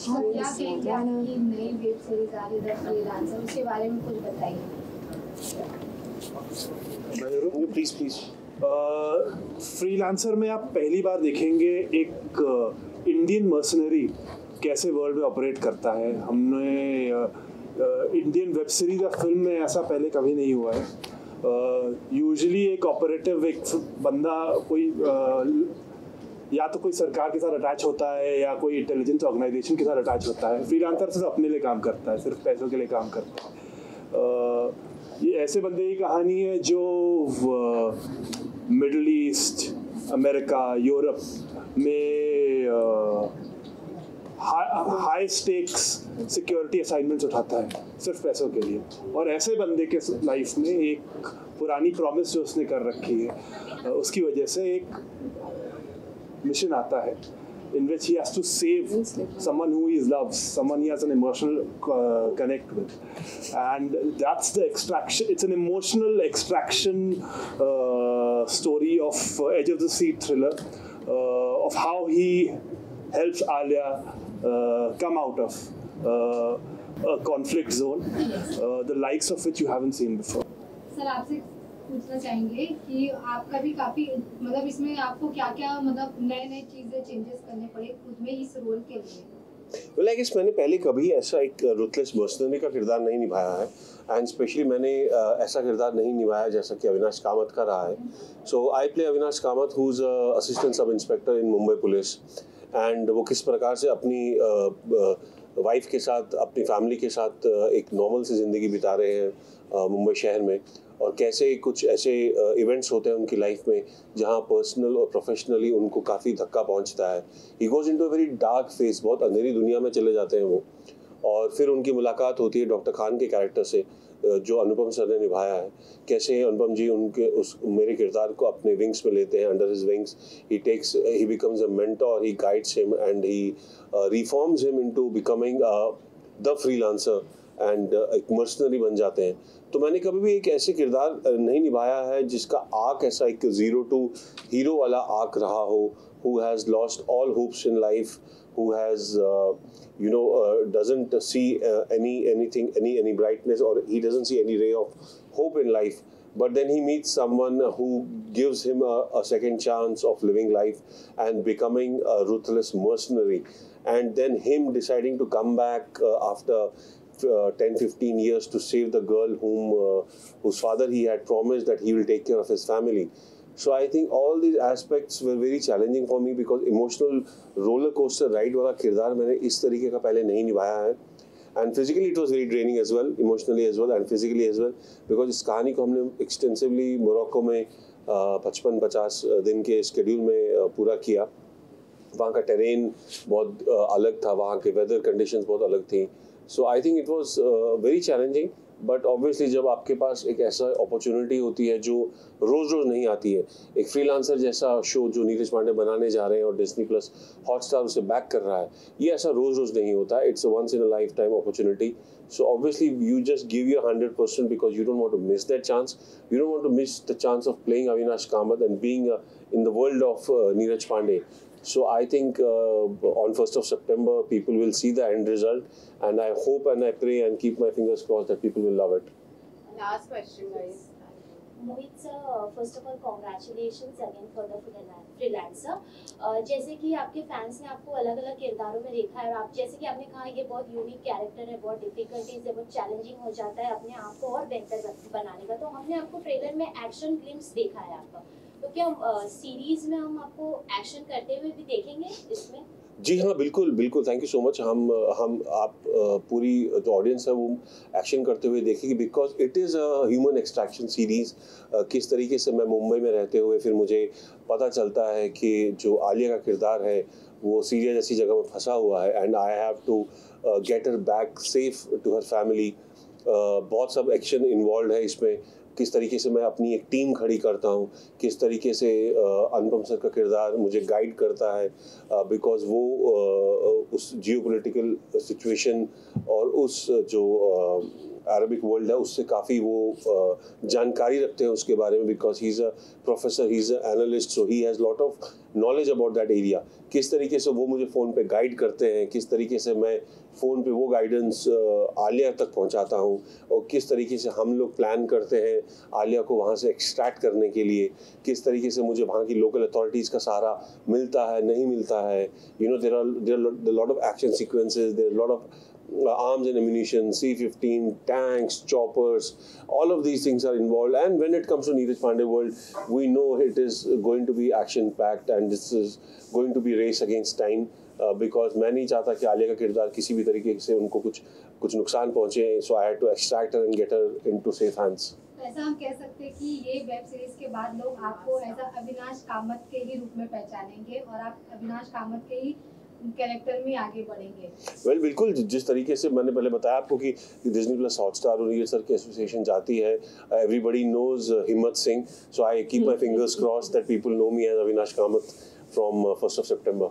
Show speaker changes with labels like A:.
A: क्या कहेंगे आपकी नई वेब सीरीज आ रही है द फ्रीलांसर, उसके बारे में कुछ बताइए।
B: Please please. फ्रीलांसर में आप पहली बार देखेंगे एक इंडियन मर्सनरी कैसे वर्ल्ड में ऑपरेट करता है। हमने इंडियन वेब सीरीज या फिल्म में ऐसा पहले कभी नहीं हुआ है। यूजुअली एक ऑपरेटिव, एक बंदा कोई या तो कोई सरकार के साथ अटैच होता है या कोई इंटेलिजेंस ऑर्गेनाइजेशन के साथ अटैच होता है। फ्रीलांसर सिर्फ अपने लिए काम करता है, सिर्फ पैसों के लिए काम करता है। ये ऐसे बंदे की कहानी है जो मिडल ईस्ट, अमेरिका, यूरोप में हाई स्टेक्स सिक्योरिटी असाइनमेंट्स उठाता है सिर्फ पैसों के लिए। और ऐसे बंदे के लाइफ में एक पुरानी प्रॉमिस जो उसने कर रखी है, उसकी वजह से एक मिशन आता है in which he has to save someone who he loves, someone he has an emotional connect with, and that's the extraction. It's an emotional extraction story of edge of the seat thriller of how he helps Alia come out of a conflict zone, the likes of which you haven't seen before.
A: Sir आपसे पूछना चाहेंगे कि आपका भी काफी मतलब इसमें आपको क्या क्या मतलब नए चीजें चेंजेस करने पड़े खुद में इस रोल के लिए।
C: Well, I guess मैंने पहले कभी ऐसा एक रुथलेस मर्सनरी का किरदार नहीं निभाया है, एंड स्पेशली मैंने ऐसा किरदार नहीं निभाया जैसा कि अविनाश कामत का रहा है। So I play Avinash Kamath who is assistant sub inspector in Mumbai police, and वो किस प्रकार से अपनी वाइफ के साथ, अपनी फैमिली के साथ एक नॉर्मल सी ज़िंदगी बिता रहे हैं मुंबई शहर में, और कैसे कुछ ऐसे इवेंट्स होते हैं उनकी लाइफ में जहां पर्सनल और प्रोफेशनली उनको काफ़ी धक्का पहुंचता है। He goes into a very dark face, बहुत अंधेरी दुनिया में चले जाते हैं वो, और फिर उनकी मुलाकात होती है डॉक्टर खान के कैरेक्टर से जो अनुपम सर ने निभाया है। कैसे अनुपम जी उनके उस मेरे किरदार को अपने विंग्स में लेते हैं, under his wings he becomes a mentor, he guides him and he reforms him into becoming the freelancer and एक मर्सनरी बन जाते हैं। तो मैंने कभी भी एक ऐसे किरदार नहीं निभाया है जिसका आर्क ऐसा एक 0 to हीरो वाला आर्क रहा हो, who has lost all hopes in life, who has doesn't see any brightness, or he doesn't see any ray of hope in life, but then he meets someone who gives him a second chance of living life and becoming a ruthless mercenary, and then him deciding to come back after 10-15 years to save the girl whose father he had promised that he will take care of his family. So I think all these aspects were very challenging for me because emotional roller coaster ride वाला किरदार मैंने इस तरीके का पहले नहीं निभाया है, and physically it was very draining as well, emotionally as well and physically as well, because इस कहानी को हमने extensively मोरक्को में 55-50 दिन के स्केड्यूल में पूरा किया। वहाँ का टेरेन बहुत अलग था, वहाँ के वेदर कंडीशंस बहुत अलग थी। So I think it was very challenging, but obviously जब आपके पास एक ऐसा अपॉर्चुनिटी होती है जो रोज़ रोज़ नहीं आती है, एक फ्रीलांसर जैसा शो जो नीरज पांडे बनाने जा रहे हैं और डिज्नी प्लस हॉटस्टार उसे बैक कर रहा है, ये ऐसा रोज़ रोज़ नहीं होता है। It's a once in a life time opportunity. So obviously you just give your 100% because you don't want to miss that chance. You don't want to miss the chance of playing Avinash Kamath and being in the world of Neeraj Pandey. So I think on 1st of September people will see the end result, and I hope and I pray and keep my fingers crossed that people will love it.
D: Last question, guys.
E: Mohit sir, first of all congratulations again for the freelancer. जैसे कि आपके fans ने आपको अलग अलग किरदारों में देखा है, और आप जैसे कि आपने कहा ये बहुत यूनिक कैरेक्टर है, बहुत डिफिकल्टीज है, बहुत चैलेंजिंग हो जाता है अपने आप को और बेहतर बनाने का। तो हमने आपको ट्रेलर में एक्शन ग्लिम्स देखा है आपका, तो क्या सीरीज में हम आपको एक्शन करते हुए भी देखेंगे इसमें?
C: जी हाँ, बिल्कुल बिल्कुल, थैंक यू सो मच। हम आप पूरी जो ऑडियंस है वो एक्शन करते हुए देखेगी, because it is a human extraction series. किस तरीके से मैं मुंबई में रहते हुए फिर मुझे पता चलता है कि जो आलिया का किरदार है वो सीरिया जैसी जगह में फंसा हुआ है, and I have to get her back safe to her family. बहुत सब एक्शन इन्वॉल्व है इसमें। किस तरीके से मैं अपनी एक टीम खड़ी करता हूँ, किस तरीके से अनुपम सर का किरदार मुझे गाइड करता है, बिकॉज वो उस जियोपॉलिटिकल सिचुएशन और उस जो अरबिक वर्ल्ड है उससे काफ़ी वो जानकारी रखते हैं उसके बारे में, because he is a professor, he is a analyst, so he has lot of knowledge about that area. किस तरीके से वो मुझे फ़ोन पे गाइड करते हैं, किस तरीके से मैं फ़ोन पे वो गाइडेंस आलिया तक पहुंचाता हूं, और किस तरीके से हम लोग प्लान करते हैं आलिया को वहां से एक्सट्रैक्ट करने के लिए, किस तरीके से मुझे वहाँ की लोकल अथॉरिटीज़ का सहारा मिलता है नहीं मिलता है। You know, there are lot of action sequences, there lot of arms and ammunition, C-15, tanks, choppers, all of these things are involved. And when it comes to Neeraj Pandey world, we know it is going to be action packed and this is going to be race against time, because मैं नहीं चाहता कि आलिया का किरदार किसी भी तरीके से उनको कुछ नुकसान पहुंचे, so I had to extract her and get her into safe hands.
A: ऐसा हम कह सकते हैं कि ये वेब सीरीज के बाद लोग आपको ऐसा अविनाश कामत के ही रूप में पहचानेंगे और आप अविनाश कामत के ही कैरेक्टर में आगे बढ़ेंगे।
C: Well, बिल्कुल, जिस तरीके से मैंने पहले बताया आपको कि डिज्नी प्लस हॉटस्टार और ये सर की एसोसिएशन जाती है, everybody knows Himmat Singh, so I keep my fingers crossed that people know me as Avinash Kamath from 1st of September.